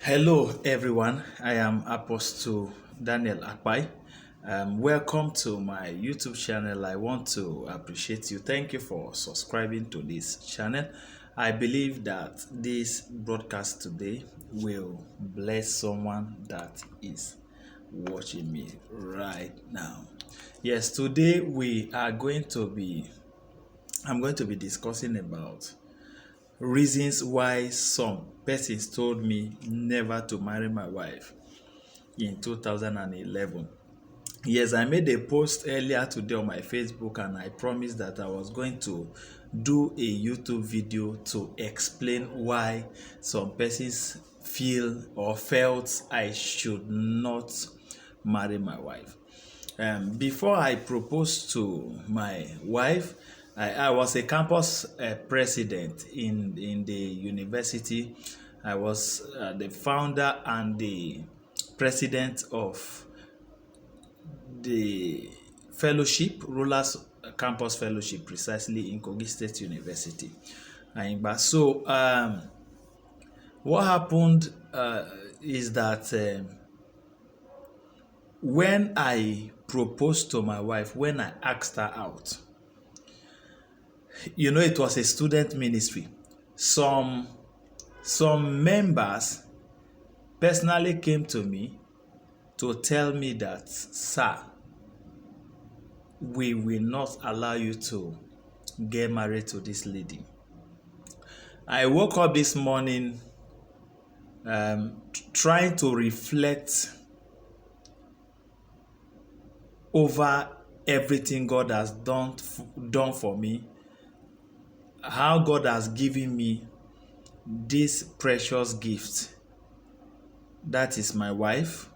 Hello, everyone. I am Apostle Daniel Akpai. Welcome to my YouTube channel. I want to appreciate you. Thank you for subscribing to this channel. I believe that this broadcast today will bless someone that is watching me right now. Yes, today I'm going to be discussing about reasons why some persons told me never to marry my wife in 2011. Yes, I made a post earlier today on my Facebook and I promised that I was going to do a YouTube video to explain why some persons feel or felt I should not marry my wife. Before I proposed to my wife, I was a campus president in the university. I was the founder and the president of the fellowship, Rulers Campus Fellowship, precisely in Kogi State University. So, what happened is that when I proposed to my wife, when I asked her out, it was a student ministry. Some members personally came to me to tell me that, sir, we will not allow you to get married to this lady. I woke up this morning trying to reflect over everything God has done for me, how God has given me this precious gift that is my wife.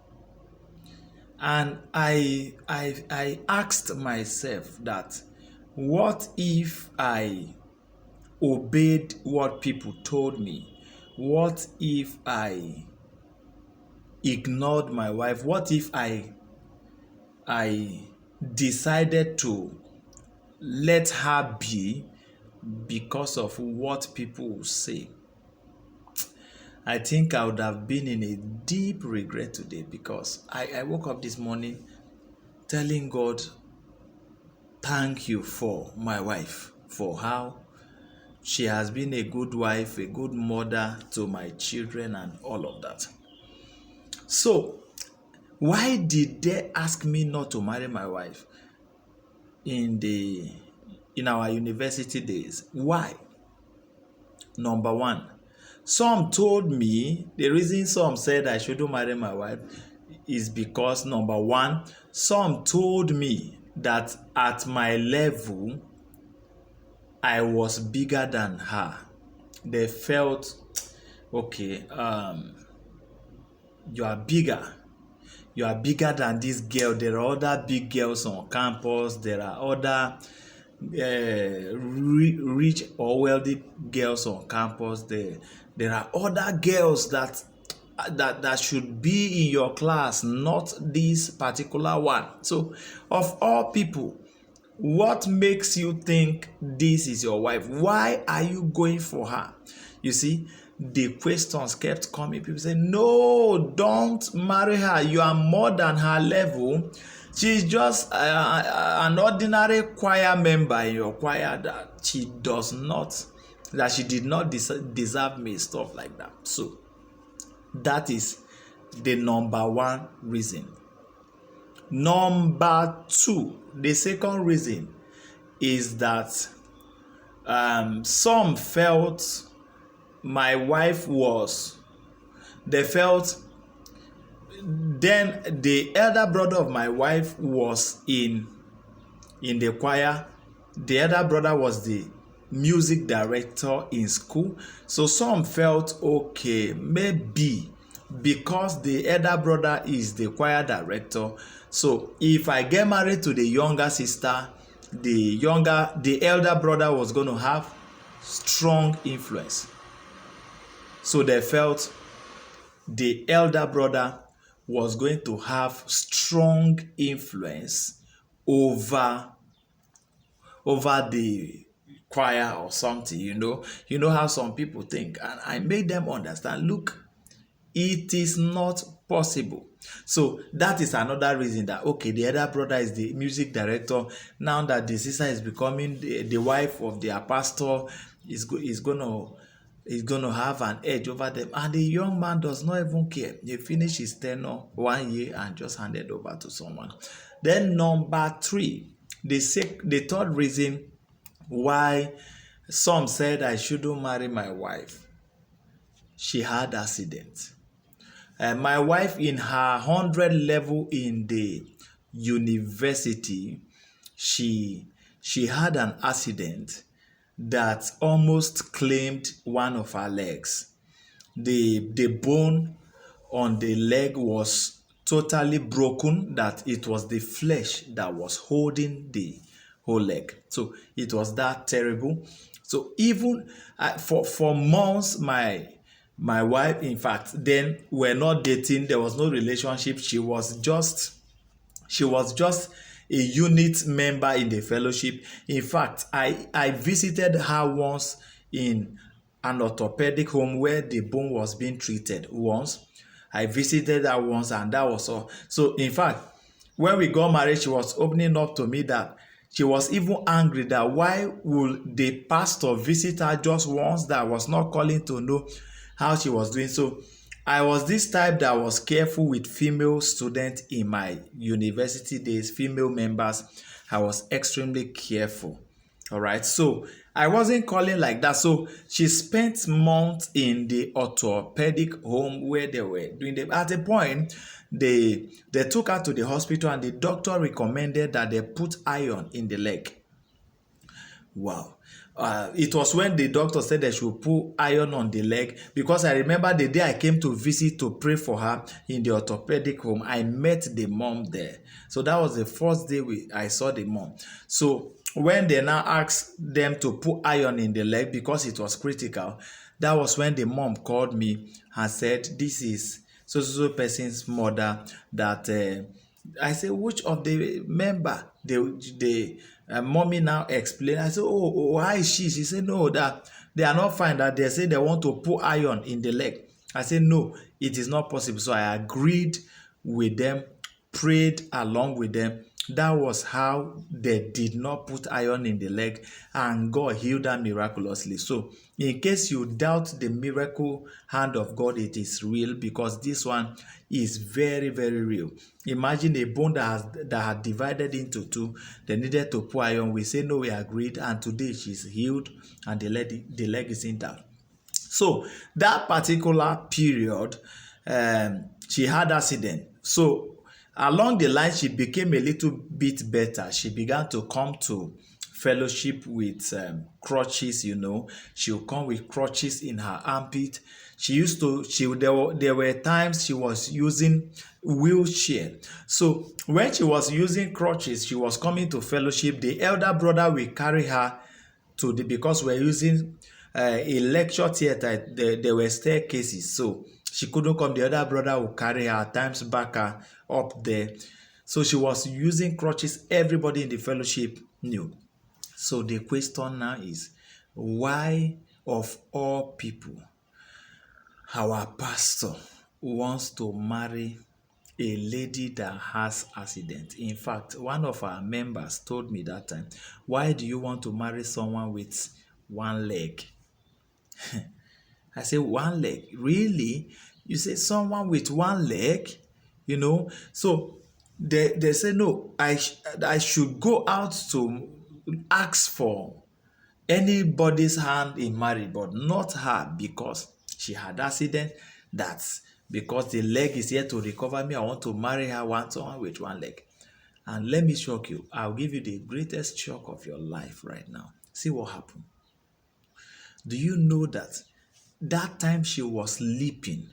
And I asked myself that, what if I obeyed what people told me? What if I ignored my wife? What if I decided to let her be because of what people will say? I think I would have been in a deep regret today, because I woke up this morning telling God, thank you for my wife, for how she has been a good wife, a good mother to my children and all of that. So, why did they ask me not to marry my wife in our university days? Why? Number one, some told me the reason some said I shouldn't marry my wife is because, number one, some told me that at my level I was bigger than her. They felt, okay, you are bigger than this girl. There are other big girls on campus. There are other rich or wealthy girls on campus. There are other girls that should be in your class, not this particular one. So, of all people, what makes you think this is your wife? Why are you going for her? You see, the questions kept coming. People say, no, don't marry her. You are more than her level. She's just an ordinary choir member in your choir, that she did not deserve me, stuff like that. So that is the number one reason. Number two, the second reason is that some felt my wife then the elder brother of my wife was in the choir. The elder brother was the music director in school. So some felt, okay, maybe because the elder brother is the choir director, so if I get married to the younger sister, the elder brother was going to have strong influence. So they felt the elder brother was going to have strong influence over the choir or something. You know how some people think. And I made them understand, look, It is not possible. So that is another reason that, okay, the other brother is the music director. Now that the sister is becoming the wife of their pastor, is gonna have an edge over them. And the young man does not even care. He finished his tenure 1 year and just handed over to someone. Then number three, the third reason why some said I shouldn't marry my wife. She had accident. My wife, in her 100 level in the university, she had an accident that almost claimed one of her legs. The bone on the leg was totally broken, that it was the flesh that was holding the whole leg. So it was that terrible. So even for months, my wife, in fact, then we're not dating, there was no relationship. She was just a unit member in the fellowship. In fact, I visited her once in an orthopedic home where the bone was being treated once. I visited her once, and that was all. So in fact, when we got married, she was opening up to me that she was even angry that why would the pastor visit her just once, that was not calling to know how she was doing. So I was this type that was careful with female students in my university days, female members. I was extremely careful. All right. So I wasn't calling like that. So she spent months in the orthopedic home where they were doing the, at a point, they took her to the hospital, and the doctor recommended that they put iron in the leg. Wow. It was when the doctor said they should put iron on the leg, because I remember the day I came to visit to pray for her in the orthopedic home, I met the mom there. So that was the first day I saw the mom. So when they now asked them to put iron in the leg because it was critical, that was when the mom called me and said, "This is so person's mother that I said, which of the member?" The mommy now explained. I said, oh, why is she? She said, no, that they are not fine, that they say they want to put iron in the leg. I said, no, it is not possible. So I agreed with them, prayed along with them. That was how they did not put iron in the leg, and God healed her miraculously. So in case you doubt the miracle hand of God, it is real, because this one is very, very real. Imagine a bone that had divided into two. They needed to put iron. We say no, we agreed, and today she's healed and the leg is intact. So that particular period, she had accident. So along the line, she became a little bit better. She began to come to fellowship with crutches. She'll come with crutches in her armpit. There were times she was using wheelchair. So when she was using crutches, she was coming to fellowship. The elder brother will carry her because we're using a lecture theater. There were staircases, so she couldn't come. The other brother would carry her, at times back her up there. So she was using crutches. Everybody in the fellowship knew. So the question now is, why of all people our pastor wants to marry a lady that has accident? In fact, one of our members told me that time, why do you want to marry someone with one leg? I say, one leg? Really? You say someone with one leg? So they say, no, I should go out to ask for anybody's hand in marriage, but not her, because she had accident. That's because the leg is here to recover me. I want to marry her, someone with one leg. And let me shock you. I'll give you the greatest shock of your life right now. See what happened. Do you know that time she was leaping?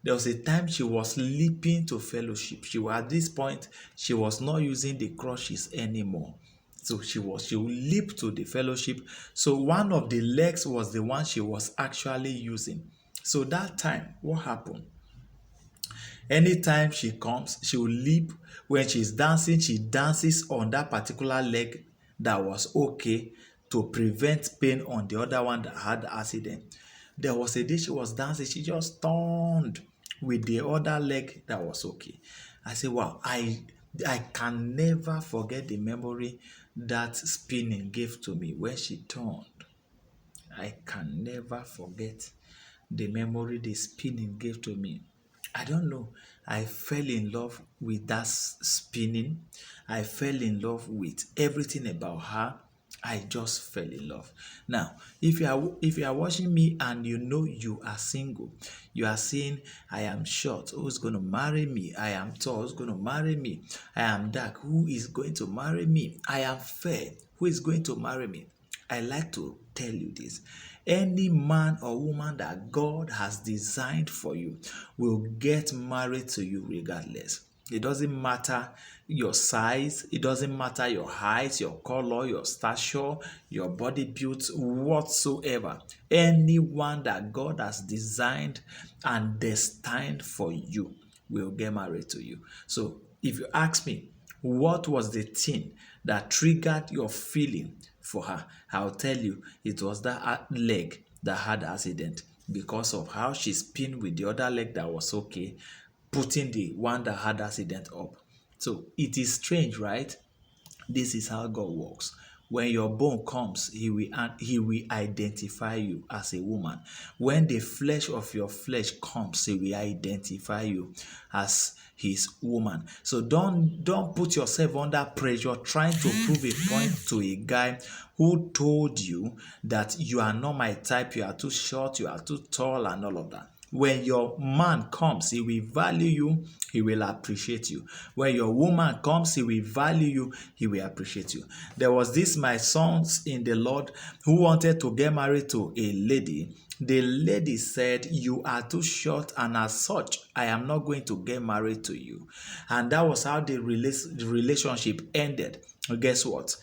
There was a time she was leaping to fellowship. At this point, she was not using the crutches anymore. So she would leap to the fellowship. So one of the legs was the one she was actually using. So that time, what happened? Anytime she comes, she will leap. When she's dancing, she dances on that particular leg that was okay, to prevent pain on the other one that had the accident. There was a day she was dancing, she just turned with the other leg that was okay. I said, wow, I can never forget the memory that spinning gave to me when she turned. I can never forget the memory the spinning gave to me. I don't know. I fell in love with that spinning. I fell in love with everything about her. I just fell in love. Now, if you are watching me and you know you are single, you are saying, I am short, who's going to marry me? I am tall, who's going to marry me? I am dark, who is going to marry me? I am fair, who is going to marry me? I like to tell you this. Any man or woman that God has designed for you will get married to you regardless. It doesn't matter your size, it doesn't matter your height, your color, your stature, your body build, whatsoever. Anyone that God has designed and destined for you will get married to you. So if you ask me, what was the thing that triggered your feeling for her? I'll tell you, it was that leg that had accident, because of how she spun with the other leg that was okay, putting the one that had accident up. So it is strange, right? This is how God works. When your bone comes, he will identify you as a woman. When the flesh of your flesh comes, he will identify you as his woman. So don't put yourself under pressure trying to prove a point to a guy who told you that you are not my type, you are too short, you are too tall, and all of that. When your man comes, he will value you, he will appreciate you. When your woman comes, he will value you, he will appreciate you. There was this my sons in the Lord who wanted to get married to a lady. The lady said, you are too short, and as such, I am not going to get married to you. And that was how the relationship ended. Guess what?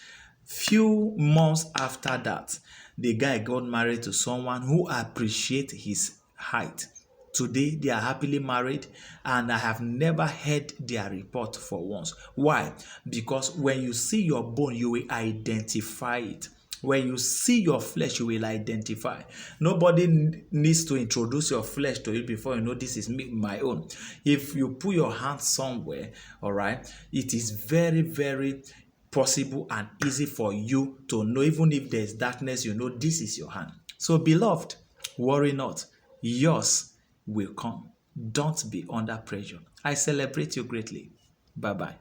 Few months after that, the guy got married to someone who appreciates his height. Today, they are happily married, and I have never heard their report for once. Why? Because when you see your bone, you will identify it. When you see your flesh, you will identify. Nobody needs to introduce your flesh to you before you know this is me, my own. If you put your hand somewhere, all right, it is very, very possible and easy for you to know. Even if there's darkness, you know this is your hand. So, beloved, worry not. Yours will come. Don't be under pressure. I celebrate you greatly. Bye bye.